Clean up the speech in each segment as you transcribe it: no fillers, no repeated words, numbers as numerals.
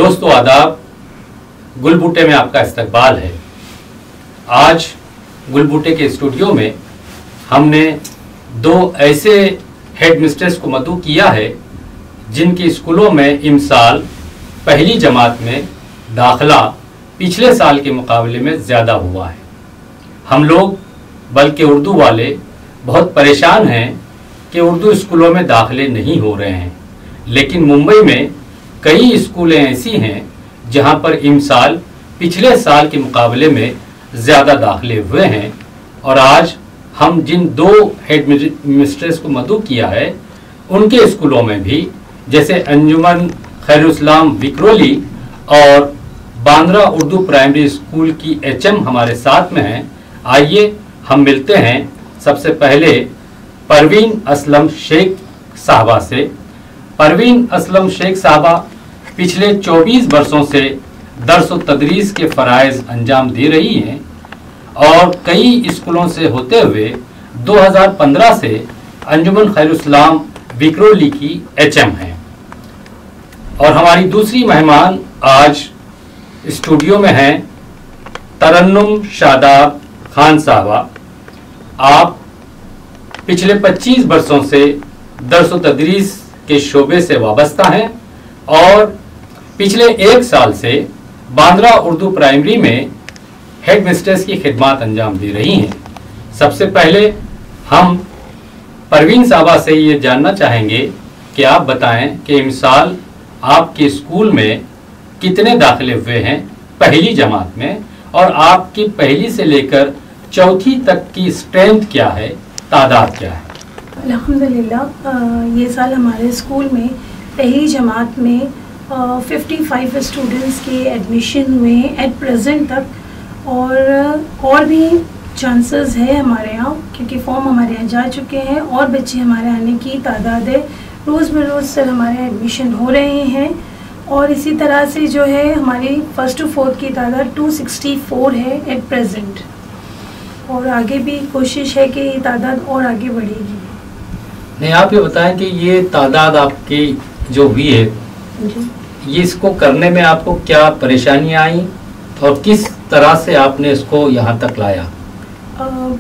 दोस्तों आदाब, गुलबूटे में आपका इस्तकबाल है। आज गुलबूटे के स्टूडियो में हमने दो ऐसे हेड मिस्ट्रेस को मदऊ किया है जिनकी स्कूलों में इमसाल पहली जमात में दाखिला पिछले साल के मुकाबले में ज़्यादा हुआ है। हम लोग बल्कि उर्दू वाले बहुत परेशान हैं कि उर्दू स्कूलों में दाखिले नहीं हो रहे हैं, लेकिन मुंबई में कई स्कूलें ऐसी हैं जहां पर इमसाल पिछले साल के मुकाबले में ज़्यादा दाखिले हुए हैं। और आज हम जिन दो हेड मिस्ट्रेस को मदऊ किया है उनके स्कूलों में भी, जैसे अंजुमन खैरुल विक्रोली और बांद्रा उर्दू प्राइमरी स्कूल की एचएम हमारे साथ में हैं। आइए हम मिलते हैं सबसे पहले परवीन असलम शेख साहबा से। परवीन असलम शेख साहबा पिछले 24 वर्षों से दर्स व तदरीस के फ़राइज़ अंजाम दे रही हैं और कई स्कूलों से होते हुए 2015 से अंजुमन खैरुल विक्रोली की एचएम हैं। और हमारी दूसरी मेहमान आज स्टूडियो में हैं तरन्नुम शादाब खान साहबा। आप पिछले 25 वर्षों से दर्स व तदरीस के शोबे से वाबस्ता हैं और पिछले 1 साल से बांद्रा उर्दू प्राइमरी में हेड मिस्ट्रेस की खिदमत अंजाम दे रही हैं। सबसे पहले हम परवीन साहबा से ये जानना चाहेंगे कि आप बताएं कि इमसाल आपके स्कूल में कितने दाखिले हुए हैं पहली जमात में, और आपकी पहली से लेकर चौथी तक की स्ट्रेंथ क्या है, तादाद क्या है? अल्हम्दुलिल्लाह ये साल हमारे स्कूल में पहली जमात में 55 स्टूडेंट्स के एडमिशन हुए हैं एट प्रेजेंट तक, और भी चांसेस है हमारे यहाँ, क्योंकि फॉर्म हमारे यहाँ जा चुके हैं और बच्चे हमारे आने की तादाद है। रोज़ बरोज़ सर हमारे एडमिशन हो रहे हैं और इसी तरह से जो है हमारी 1st to 4th की तादाद 264 है एट प्रेजेंट, और आगे भी कोशिश है कि ये तादाद और आगे बढ़ेगी। नहीं, आप ये बताएं कि ये तादाद आपकी जो हुई है ये इसको करने में आपको क्या परेशानियां आई और किस तरह से आपने इसको यहाँ तक लाया?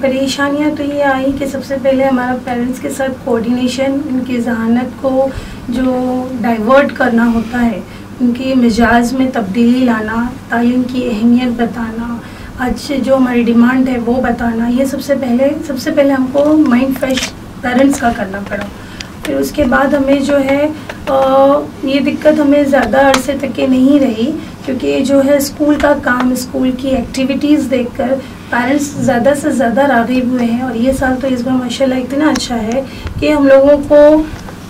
परेशानियाँ तो ये आई कि सबसे पहले हमारा पेरेंट्स के साथ कोऑर्डिनेशन, उनकी ज़हानत को जो डाइवर्ट करना होता है, उनकी मिजाज में तब्दीली लाना, तालीम की अहमियत बताना, आज जो हमारी डिमांड है वो बताना, ये सबसे पहले हमको माइंड फ्रेश पेरेंट्स का करना पड़ा। फिर उसके बाद हमें जो है ये दिक्कत हमें ज़्यादा अरसे तक के नहीं रही, क्योंकि जो है स्कूल का काम, स्कूल की एक्टिविटीज़ देखकर पेरेंट्स ज़्यादा से ज़्यादा राग़िब हुए हैं। और ये साल तो इस बार माशाल्लाह इतना अच्छा है कि हम लोगों को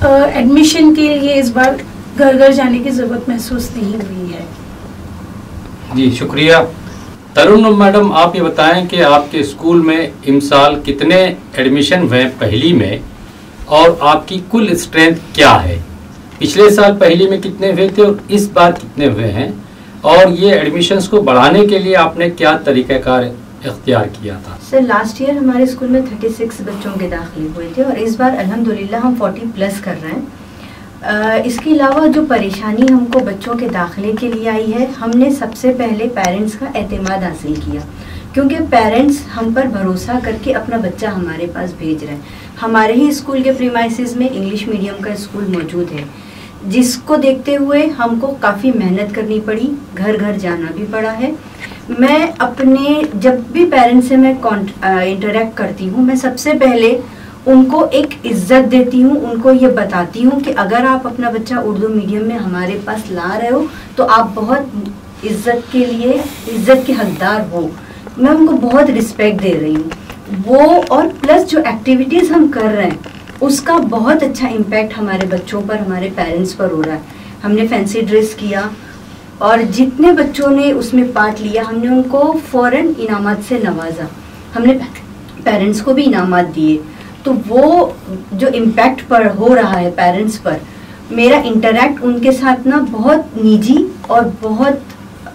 एडमिशन के लिए इस बार घर घर जाने की ज़रूरत महसूस नहीं हुई है। जी शुक्रिया। तरुण मैडम, आप ये बताएं कि आपके स्कूल में इमसाल कितने एडमिशन हुए पहली में और आपकी कुल स्ट्रेंथ क्या है? पिछले साल पहली में कितने हुए थे और इस बार कितने हुए हैं, और ये एडमिशन्स को बढ़ाने के लिए आपने क्या तरीक़ाकार इख्तियार किया था? सर, लास्ट ईयर हमारे स्कूल में 36 बच्चों के दाखिले हुए थे और इस बार अल्हम्दुलिल्लाह हम 40 प्लस कर रहे हैं। इसके अलावा जो परेशानी हमको बच्चों के दाखिले के लिए आई है, हमने सबसे पहले पेरेंट्स का एतमाद हासिल किया, क्योंकि पेरेंट्स हम पर भरोसा करके अपना बच्चा हमारे पास भेज रहे हैं। हमारे ही स्कूल के प्रीमाइसेस में इंग्लिश मीडियम का स्कूल मौजूद है, जिसको देखते हुए हमको काफ़ी मेहनत करनी पड़ी, घर घर जाना भी पड़ा है। मैं अपने जब भी पेरेंट्स से मैं इंटरेक्ट करती हूँ, मैं सबसे पहले उनको एक इज़्ज़त देती हूँ, उनको ये बताती हूँ कि अगर आप अपना बच्चा उर्दू मीडियम में हमारे पास ला रहे हो तो आप बहुत इज़्ज़त के हकदार हो। मैं उनको बहुत रिस्पेक्ट दे रही हूँ वो, और प्लस जो एक्टिविटीज़ हम कर रहे हैं उसका बहुत अच्छा इम्पैक्ट हमारे बच्चों पर, हमारे पेरेंट्स पर हो रहा है। हमने फैंसी ड्रेस किया और जितने बच्चों ने उसमें पार्ट लिया हमने उनको फ़ौरन इनामात से नवाजा, हमने पेरेंट्स को भी इनामात दिए। तो वो जो इम्पैक्ट पर हो रहा है पेरेंट्स पर, मेरा इंटरैक्ट उनके साथ ना बहुत निजी और बहुत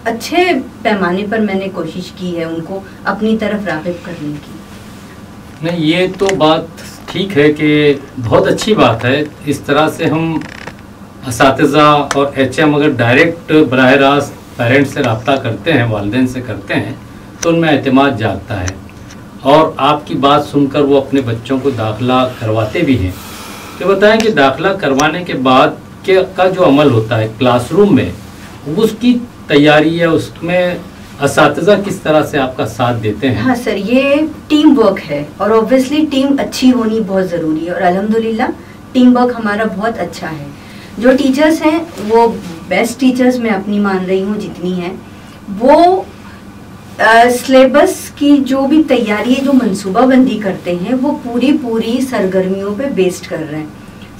अच्छे पैमाने पर मैंने कोशिश की है उनको अपनी तरफ राग़िब करने की। नहीं, ये तो बात ठीक है कि बहुत अच्छी बात है, इस तरह से हम असातिज़ा और HM अगर डायरेक्ट बराह रास्त पेरेंट्स से रब्ता करते हैं, वालिदैन से करते हैं, तो उनमें एतमाद जागता है और आपकी बात सुनकर वो अपने बच्चों को दाखिला करवाते भी हैं। तो बताएं कि दाखिला करवाने के बाद का जो अमल होता है क्लासरूम में, उसकी तैयारी है, उसमें असातिज़ा किस तरह से आपका साथ देते हैं? हाँ सर, ये टीम वर्क है और ऑब्वियसली टीम अच्छी होनी बहुत ज़रूरी है और अल्हम्दुलिल्लाह टीम वर्क हमारा बहुत अच्छा है। जो टीचर्स हैं वो बेस्ट टीचर्स मैं अपनी मान रही हूँ जितनी हैं, वो सिलेबस की जो भी तैयारी है, जो मंसूबाबंदी करते हैं, वो पूरी सरगर्मियों पे बेस्ड कर रहे हैं।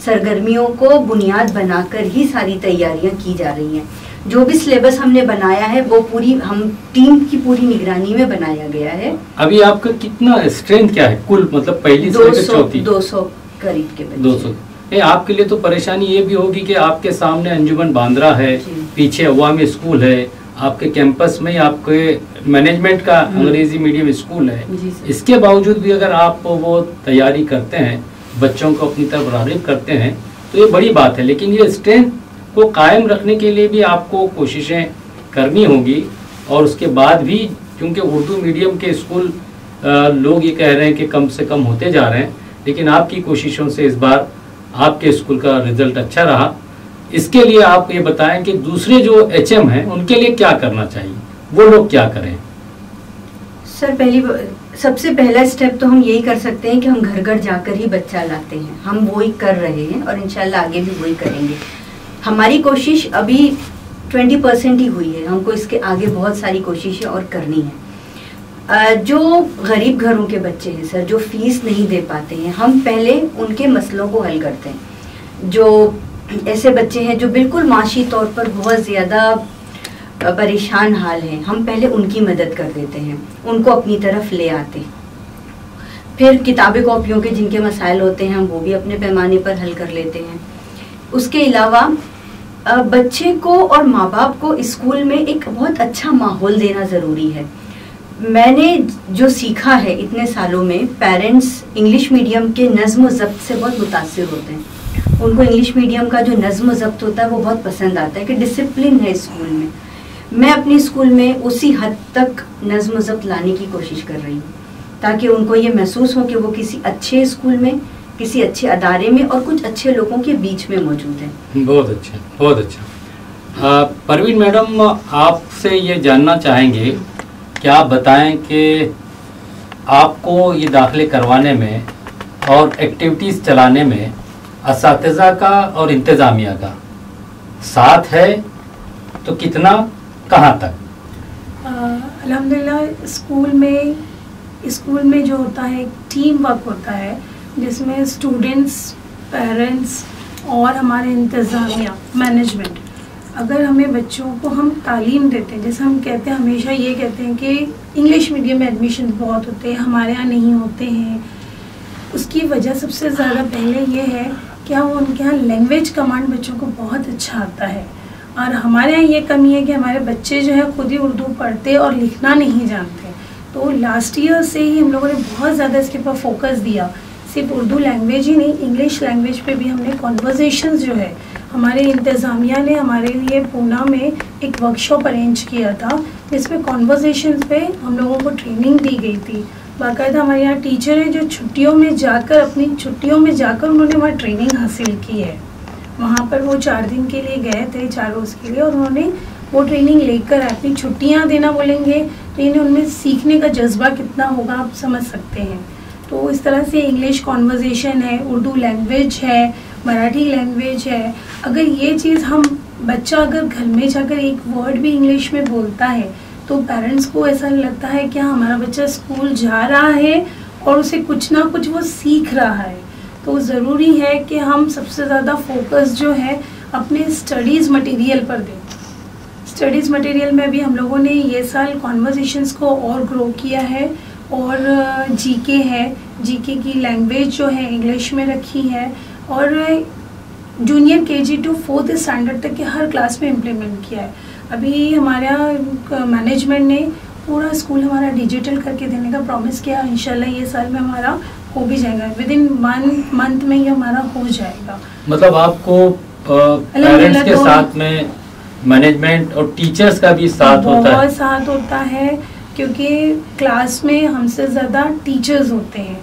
सरगर्मियों को बुनियाद बनाकर ही सारी तैयारियां की जा रही हैं। जो भी सिलेबस हमने बनाया है वो पूरी हम टीम की पूरी निगरानी में बनाया गया है। अभी आपका कितना स्ट्रेंथ क्या है कुल, मतलब पहली से लेकर चौथी? 200 करीब के बच्चे। 200। आपके लिए तो परेशानी ये भी होगी कि आपके सामने अंजुमन बांद्रा है, पीछे अवामी स्कूल है, आपके कैंपस में आपके मैनेजमेंट का अंग्रेजी मीडियम स्कूल है। इसके बावजूद भी अगर आप वो तैयारी करते हैं, बच्चों को अपनी तरफ राग़िब करते हैं, तो ये बड़ी बात है। लेकिन ये स्ट्रेंथ को कायम रखने के लिए भी आपको कोशिशें करनी होगी और उसके बाद भी, क्योंकि उर्दू मीडियम के स्कूल लोग ये कह रहे हैं कि कम से कम होते जा रहे हैं, लेकिन आपकी कोशिशों से इस बार आपके स्कूल का रिजल्ट अच्छा रहा। इसके लिए आप ये बताएं कि दूसरे जो HM हैं उनके लिए क्या करना चाहिए, वो लोग क्या करें? सर सबसे पहला स्टेप तो हम यही कर सकते हैं कि हम घर घर जाकर ही बच्चा लाते हैं। हम वही कर रहे हैं और इंशाल्लाह आगे भी वही करेंगे। हमारी कोशिश अभी 20% ही हुई है, हमको इसके आगे बहुत सारी कोशिशें और करनी है। जो गरीब घरों के बच्चे हैं सर, जो फीस नहीं दे पाते हैं, हम पहले उनके मसलों को हल करते हैं। जो ऐसे बच्चे हैं जो बिल्कुल माशी तौर पर बहुत ज़्यादा परेशान हाल हैं, हम पहले उनकी मदद कर देते हैं, उनको अपनी तरफ ले आते हैं। फिर किताबें कॉपियों के जिनके मसाइल होते हैं हम वो भी अपने पैमाने पर हल कर लेते हैं। उसके अलावा बच्चे को और माँ बाप को स्कूल में एक बहुत अच्छा माहौल देना ज़रूरी है। मैंने जो सीखा है इतने सालों में, पेरेंट्स इंग्लिश मीडियम के नज़्म व ज़ब्त से बहुत मुतासिर होते हैं। उनको इंग्लिश मीडियम का जो नज़्म व ज़ब्त होता है वो बहुत पसंद आता है कि डिसिप्लिन है स्कूल में। मैं अपने स्कूल में उसी हद तक नज़्म व ज़ब्त लाने की कोशिश कर रही हूँ ताकि उनको ये महसूस हो कि वो किसी अच्छे स्कूल में, किसी अच्छे अदारे में और कुछ अच्छे लोगों के बीच में मौजूद हैं। बहुत अच्छा, बहुत अच्छा। परवीन मैडम, आपसे ये जानना चाहेंगे कि आप बताएं कि आपको ये दाखिले करवाने में और एक्टिविटीज़ चलाने में असातिज़ा का और इंतज़ामिया का साथ है तो कितना, कहाँ तक? अल्हम्दुलिल्लाह स्कूल में जो होता है टीम वर्क होता है, जिसमें स्टूडेंट्स, पेरेंट्स और हमारे इंतज़ामिया, मैनेजमेंट, अगर हमें बच्चों को हम तालीम देते हैं, जैसे हम कहते हैं, हमेशा ये कहते हैं कि इंग्लिश मीडियम में एडमिशन बहुत होते हैं, हमारे यहाँ नहीं होते हैं। उसकी वजह सबसे ज़्यादा पहले ये है कि उनके यहाँ लैंग्वेज कमांड बच्चों को बहुत अच्छा आता है और हमारे यहाँ ये कमी है कि हमारे बच्चे जो है खुद ही उर्दू पढ़ते और लिखना नहीं जानते। तो लास्ट ईयर से ही हम लोगों ने बहुत ज़्यादा इसके ऊपर फोकस दिया। सिर्फ उर्दू लैंग्वेज ही नहीं, इंग्लिश लैंग्वेज पे भी हमने कॉन्वर्जेशंस जो है, हमारे इंतज़ामिया ने हमारे लिए पूना में एक वर्कशॉप अरेंज किया था जिसमें कॉन्वर्जेशंस पे हम लोगों को ट्रेनिंग दी गई थी। बाकायदा हमारे यहाँ टीचर है जो छुट्टियों में जाकर उन्होंने वहाँ ट्रेनिंग हासिल की है। वहाँ पर वो 4 दिन के लिए गए थे, 4 रोज़ के लिए, और उन्होंने वो ट्रेनिंग लेकर अपनी छुट्टियाँ देना बोलेंगे तो इन्हें उनमें सीखने का जज्बा कितना होगा आप समझ सकते हैं। तो इस तरह से इंग्लिश कॉन्वर्जेशन है, उर्दू लैंग्वेज है, मराठी लैंग्वेज है। अगर ये चीज़ बच्चा अगर घर में जाकर एक वर्ड भी इंग्लिश में बोलता है तो पेरेंट्स को ऐसा लगता है कि हमारा बच्चा स्कूल जा रहा है और उसे कुछ ना कुछ वो सीख रहा है। तो ज़रूरी है कि हम सबसे ज़्यादा फोकस जो है अपने स्टडीज़ मटेरियल पर दें। स्टडीज़ मटेरियल में भी हम लोगों ने ये साल कॉन्वर्जेशंस को और ग्रो किया है और जीके है, जीके की लैंग्वेज जो है इंग्लिश में रखी है और junior KG two 4th standard तक के हर क्लास में इम्प्लीमेंट किया है। अभी हमारा मैनेजमेंट ने पूरा स्कूल हमारा डिजिटल करके देने का प्रॉमिस किया। इंशाल्लाह ये साल में हमारा हो भी जाएगा, विदिन 1 मंथ में ये हमारा हो जाएगा। मतलब आपको पेरेंट्स के साथ में मैनेजमेंट और टीचर्स का भी साथ होता है? बहुत साथ होता है, क्योंकि क्लास में हमसे ज़्यादा टीचर्स होते हैं।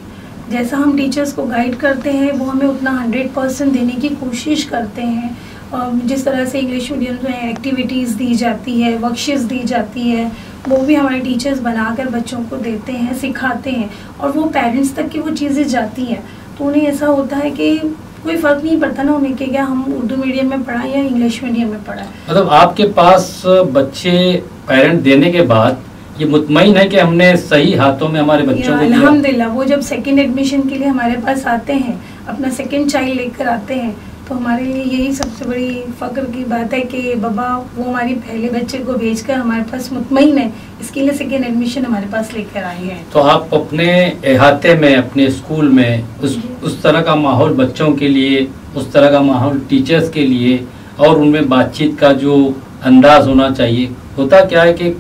जैसा हम टीचर्स को गाइड करते हैं वो हमें उतना 100% देने की कोशिश करते हैं। और जिस तरह से इंग्लिश मीडियम में एक्टिविटीज़ दी जाती है, वर्कशीट्स दी जाती है, वो भी हमारे टीचर्स बनाकर बच्चों को देते हैं, सिखाते हैं, और वो पेरेंट्स तक की वो चीज़ें जाती हैं। तो उन्हें ऐसा होता है कि कोई फ़र्क नहीं पड़ता ना उन्हें कि क्या हम उर्दू मीडियम में पढ़ा या इंग्लिश मीडियम में पढ़ा। मतलब आपके पास बच्चे पेरेंट देने के बाद ये मुतमईन है कि हमने सही हाथों में हमारे बच्चों को दिया? अल्हम्दुलिल्लाह, वो जब सेकंड एडमिशन के लिए हमारे पास आते हैं, अपना सेकंड चाइल्ड लेकर आते हैं, तो हमारे लिए यही सबसे बड़ी फ़ख्र की बात है कि बाबा वो हमारी पहले बच्चे को भेजकर हमारे पास मुतमईन है, इसके लिए सेकंड एडमिशन हमारे पास लेकर आए हैं। तो आप अपने इहाते में, अपने स्कूल में उस तरह का माहौल बच्चों के लिए, उस तरह का माहौल टीचर्स के लिए, और उनमें बातचीत का जो अंदाज होना चाहिए। होता क्या है कि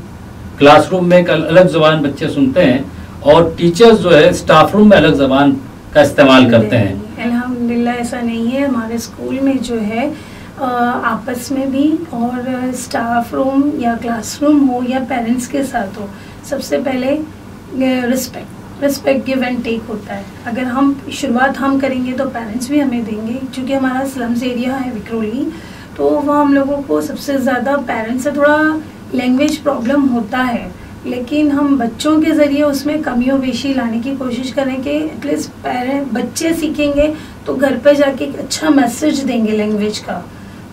क्लासरूम में एक अलग ज़बान बच्चे सुनते हैं और टीचर्स जो है स्टाफ रूम में अलग ज़बान का इस्तेमाल करते हैं। अल्हम्दुलिल्लाह ऐसा नहीं है। हमारे स्कूल में जो है आपस में भी, और स्टाफ रूम या क्लासरूम हो या पेरेंट्स के साथ हो, सबसे पहले रिस्पेक्ट गिव एंड टेक होता है। अगर हम शुरुआत हम करेंगे तो पेरेंट्स भी हमें देंगे। क्योंकि हमारा स्लम्स एरिया है विक्रोली, तो वहाँ हम लोगों को सबसे ज़्यादा पेरेंट्स से थोड़ा लैंग्वेज प्रॉब्लम होता है, लेकिन हम बच्चों के ज़रिए उसमें कमियों बेशी लाने की कोशिश करें कि एटलीस्ट बच्चे सीखेंगे तो घर पे जाके एक अच्छा मैसेज देंगे लैंग्वेज का।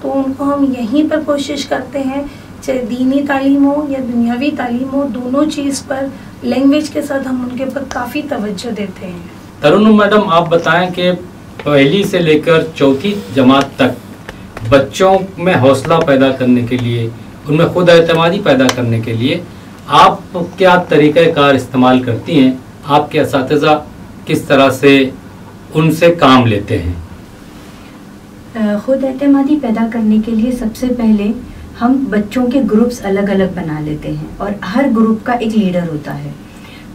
तो उनको हम यहीं पर कोशिश करते हैं, चाहे दीनी तालीम हो या दुनियावी तालीम हो, दोनों चीज़ पर लैंग्वेज के साथ हम उनके ऊपर काफ़ी तवज्जो देते हैं। तरुण मैडम, आप बताएं कि पहली से लेकर चौथी जमात तक बच्चों में हौसला पैदा करने के लिए, उनमें खुद एतमादी पैदा करने के लिए आप क्या तरीक़ाकार इस्तेमाल करती हैं? आपके असातिज़ा किस तरह से उनसे काम लेते हैं? खुद एतमादी पैदा करने के लिए सबसे पहले हम बच्चों के ग्रुप्स अलग अलग बना लेते हैं, और हर ग्रुप का एक लीडर होता है।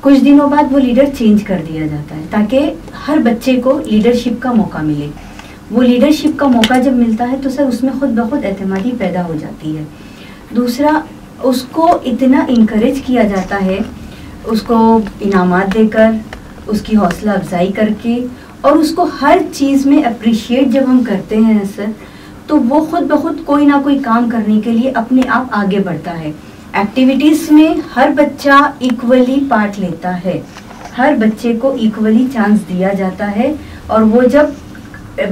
कुछ दिनों बाद वो लीडर चेंज कर दिया जाता है ताकि हर बच्चे को लीडरशिप का मौका मिले। वो लीडरशिप का मौका जब मिलता है तो सर उसमें खुद ब खुद एतमादी पैदा हो जाती है। दूसरा, उसको इतना इनकरेज किया जाता है, उसको इनामात देकर, उसकी हौसला अफजाई करके, और उसको हर चीज़ में अप्रिशिएट जब हम करते हैं सर, तो वो खुद ब खुद कोई ना कोई काम करने के लिए अपने आप आगे बढ़ता है। एक्टिविटीज़ में हर बच्चा इक्वली पार्ट लेता है, हर बच्चे को इक्वली चांस दिया जाता है, और वो जब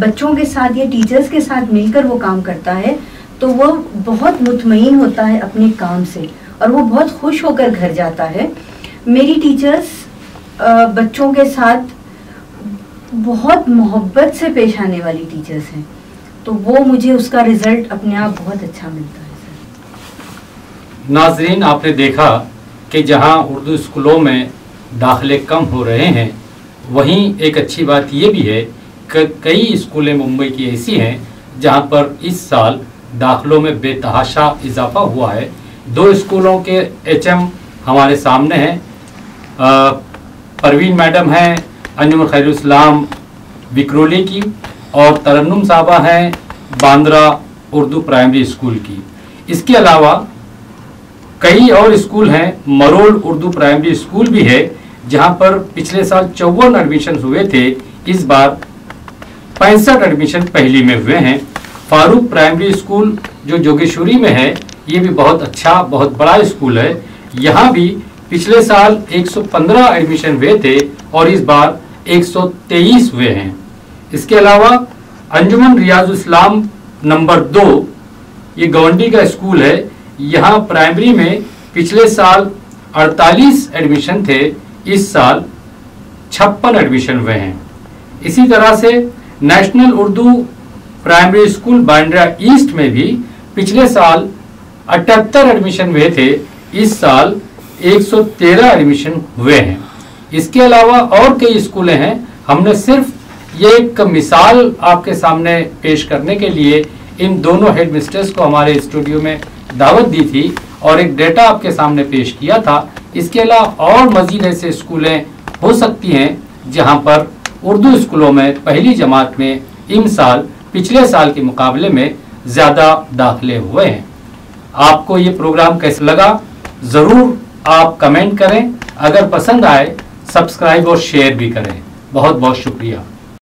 बच्चों के साथ या टीचर्स के साथ मिलकर वो काम करता है तो वो बहुत मुतमईन होता है अपने काम से, और वो बहुत खुश होकर घर जाता है। मेरी टीचर्स बच्चों के साथ बहुत मोहब्बत से पेश आने वाली टीचर्स हैं, तो वो मुझे उसका रिजल्ट अपने आप बहुत अच्छा मिलता है सर। नाज़रीन, आपने देखा कि जहां उर्दू स्कूलों में दाखिले कम हो रहे हैं, वहीं एक अच्छी बात ये भी है कि कई स्कूलें मुंबई की ऐसी हैं जहां पर इस साल दाखिलों में बेतहाशा इजाफा हुआ है। 2 स्कूलों के HM हमारे सामने हैं। परवीन मैडम हैं अंजुमन खैरुल इस्लाम विक्रोली की, और तरन्नुम साहबा हैं बांद्रा उर्दू प्राइमरी स्कूल की। इसके अलावा कई और स्कूल हैं, मरोल उर्दू प्राइमरी स्कूल भी है जहां पर पिछले साल 54 एडमिशन हुए थे, इस बार 65 एडमिशन पहली में हुए हैं। फारूक प्राइमरी स्कूल जो जोगेश्वरी में है, ये भी बहुत अच्छा, बहुत बड़ा स्कूल है। यहाँ भी पिछले साल 115 एडमिशन हुए थे और इस बार 123 हुए हैं। इसके अलावा अंजुमन रियाजुल इस्लाम नंबर 2, ये गवंडी का स्कूल है। यहाँ प्राइमरी में पिछले साल 48 एडमिशन थे, इस साल 56 एडमिशन हुए हैं। इसी तरह से national Urdu primary school Bandra east में भी पिछले साल 78 एडमिशन हुए थे, इस साल 113 एडमिशन हुए हैं। इसके अलावा और कई स्कूलें हैं। हमने सिर्फ ये एक मिसाल आपके सामने पेश करने के लिए इन दोनों हेड मिस्टर्स को हमारे स्टूडियो में दावत दी थी और एक डेटा आपके सामने पेश किया था। इसके अलावा और मजीद ऐसे स्कूलें हो सकती हैं जहां पर उर्दू स्कूलों में पहली जमात में इस साल पिछले साल के मुकाबले में ज़्यादा दाखिले हुए हैं। आपको ये प्रोग्राम कैसा लगा ज़रूर आप कमेंट करें, अगर पसंद आए सब्सक्राइब और शेयर भी करें। बहुत बहुत शुक्रिया।